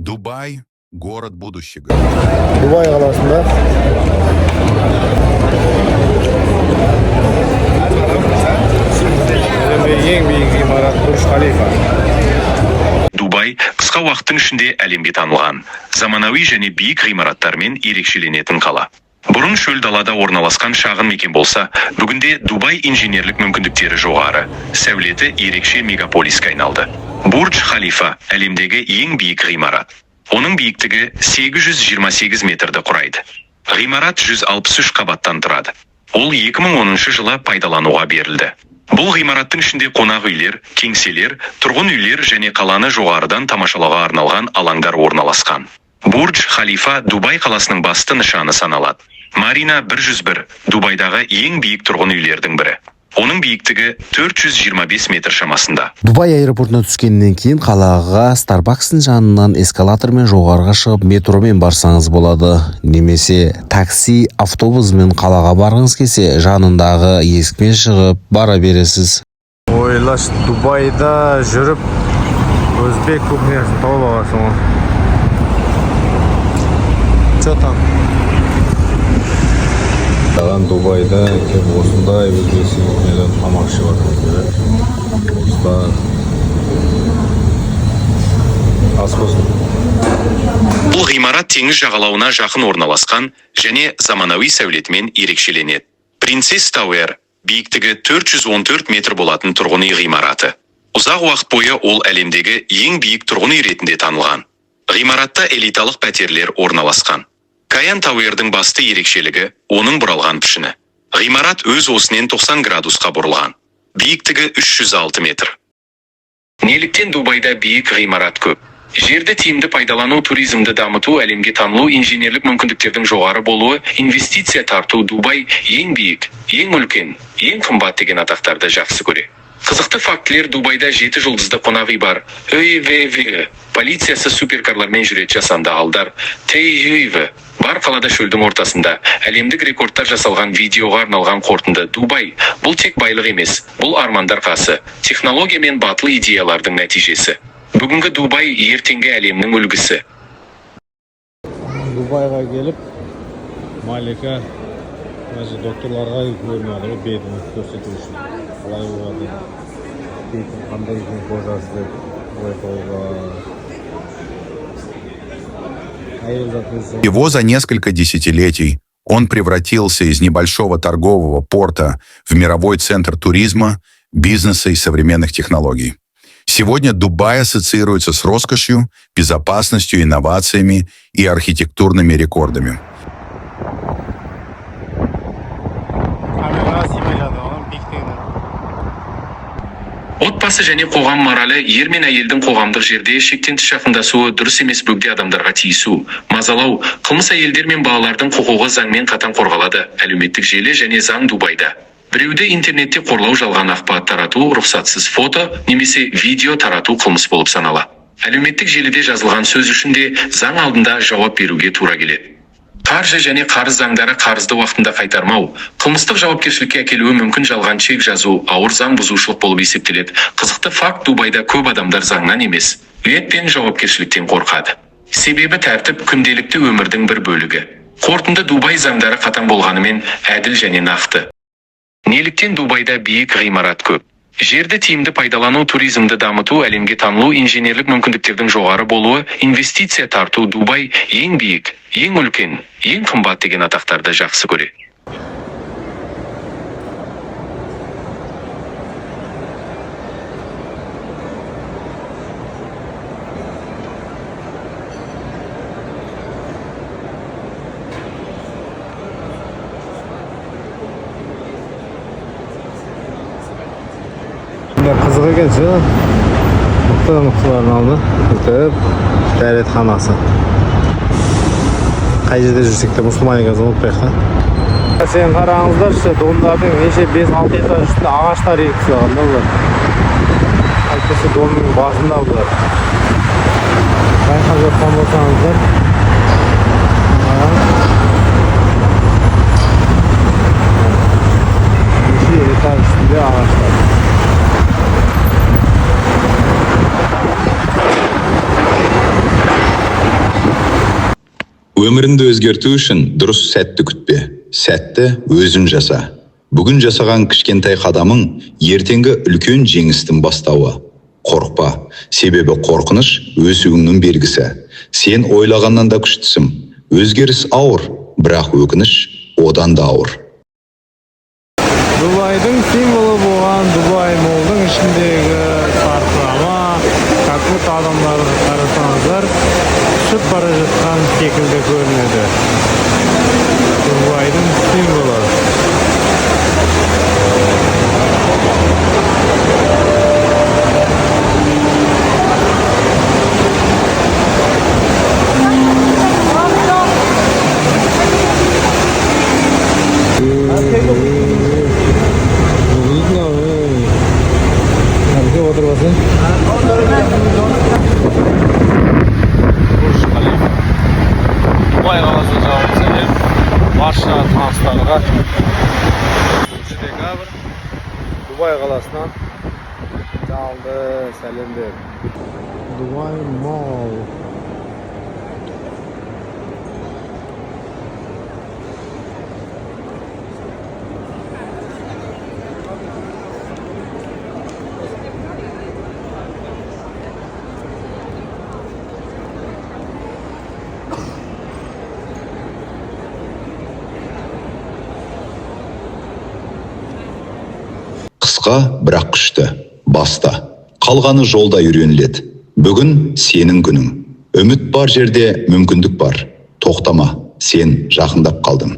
Дубай – город будущего. Дубай қаласында ең биік ғимарат Бурж Халифа. Дубай қысқа уақыттың ішінде әлемге танылған, заманауи және биік ғимараттармен ерекшеленетін қала. Бұрын шөл далада орналасқан шағын мекен болса, бүгінде Дубай инженерлік мүмкіндіктері жоғары, сәулеті ерекше мегаполиске айналды. Бурдж Халифа әлемдегі ең биік ғимарат. Оның биіктігі 828 метрді құрайды. Ғимарат 163 қабаттан тұрады. Ол 2010 жылы пайдалануға берілді. Бұл ғимараттың ішінде қонақ үйлер, кеңселер, тұрғын үйлер және қаланы жоғарыдан тамашалауға арналған алаңдар орналасқан. Бурдж Халифа Дубай қаласының басты нышаны саналады. Марина 101 Дубайдағы ең биік тұрғын үйлердің бірі. Оның биіктігі 425 метр шамасында. Дубай аэропортына түскеннен кейін қалаға Starbucks'ın жанынан эскалатормен жоғарыға шығып метромен барсаңыз болады. Немесе такси, автобусмен қалаға барғыңыз келсе, жанындағы есікпен шығып бара бересіз. Ойлаш, Дубайда жүріп, өзбек кухнясын тауып аласың ғой. Че там? Дубайда осындай өзбекстің кухнядан тамақ ішіп жатыр. Осылар ас болсын. Бұл ғимарат теңіз жағалауына жақын орналасқан және заманауи сәулетімен ерекшеленеді. Принцесс Тауэр биіктігі 414 метр болатын тұрғын үй ғимараты. Ұзақ уақыт бойы ол әлемдегі ең биік тұрғын үй ретінде танылған. Ғимаратта элиталық пәтерлер орналасқан. Каян Тауэрдің басты ерекшелігі оның бұралған пішіні. Ғимарат өз осінен 90 градусқа бұрылған. Биіктігі 306 метр. Неліктен Дубайда биік ғимарат көп? Жерді тиімді пайдалану, туризмді дамыту, әлемге танылу, инженерлік мүмкіндіктердің жоғары болуы, инвестиция тарту. Дубай ең биік, ең үлкен, ең қымбат деген атақтарды жақсы көре. Қызықты фактілер: Дубайда 7 жұлдызды қонақ үй бар. Полициясы суперкарлармен жүреді, жасанды алдар. Бар қалада шөлдің ортасында. Әлемдік рекордтар жасалған, видеоға арналған қорытынды. Дубай бұл тек байлық емес, бұл армандар қасы, технология мен батыл идеялардың нәтижесі. Бүгінгі Дубай ертеңгі әлемнің үлгісі. Дубайға келіп, Малика докторларға көрінеді, бетін көрсету үшін. Қалай болады, бетін қандай екен қожасы деп Всего за несколько десятилетий он превратился из небольшого торгового порта в мировой центр туризма, бизнеса и современных технологий. Сегодня Дубай ассоциируется с роскошью, безопасностью, инновациями и архитектурными рекордами. Отбасы және қоғам моралі: ер мен әйелдің қоғамдық жерде шектен тыс жақындасуы дұрыс емес, бөгде адамдарға тиісу, мазалау, қылмыс. Әйелдер мен балалардың құқығы заңмен қатаң қорғалады. Әлеуметтік желі және заң Дубайда. Біреуді интернетте қорлау, жалған ақпарат тарату, рұқсатсыз фото немесе видео тарату қылмыс болып саналады. Әлеуметтік желіде жазылған сөз үшін де заң алдында жауап беруге тура келеді. Қаржы және қарыз заңдары: қарызды уақытында қайтармау қылмыстық жауапкершілікке әкелуі мүмкін. Жалған чек жазу ауыр заң бұзушылық болып есептеледі. Қызықты факт: Дубайда көп адамдар заңнан емес, уәт пен жауапкершіліктен қорқады. Себебі тәртіп күнделікті өмірдің бір бөлігі. Қорытынды: Дубай заңдары қатаң болғанымен әділ және нақты. Неліктен Дубайда биік ғимарат көп? Жерді тиімді пайдалану, туризмді дамыту, әлемге танылу, инженерлік мүмкіндіктердің жоғары болуы, инвестиция тарту. Дубай ең биік, ең үлкен, ең қымбат деген атақтарды жақсы көре. Қызық екен ше, мықтыларын алды, дәретханасы. Қай жерде жүрсек те мұсылман екенін ұмытпайық та. Сен қараңыздаршы, домдардың неше 5-6 этаж үстінде ағаштар егіп тастаған да бұлар. Әйтпесе домның басында бұлар. Байқап жатқан болсаңыздар. Неше этаж үстінде ағаштар. Өміріңді өзгерту үшін дұрыс сәтті күтпе. Сәтті өзің жаса. Бүгін жасаған кішкентай қадамың ертеңгі үлкен жеңістің бастауы. Қорықпа, себебі қорқыныш өсуіңнің белгісі. Сен ойлағаннан да күштісің. Өзгеріс ауыр, бірақ өкініш одан да ауыр. Дубайдың символы болған Дубай молдың ішіндегі сарқырама, какут адамдарды қарасаңыздар, ұшып бара жатқан секілді көрінеді. Дубайдың символы. Дубай қаласы жалын сәлем. Барша таныстарға 3 декабрь Дубай қаласынан жалынды сәлемдер. Дубай Мол. Қысқа, бірақ күшті. Баста. Қалғаны жолда үйреніледі. Бүгін сенің күнің. Үміт бар жерде мүмкіндік бар. Тоқтама, сен жақындап қалдың.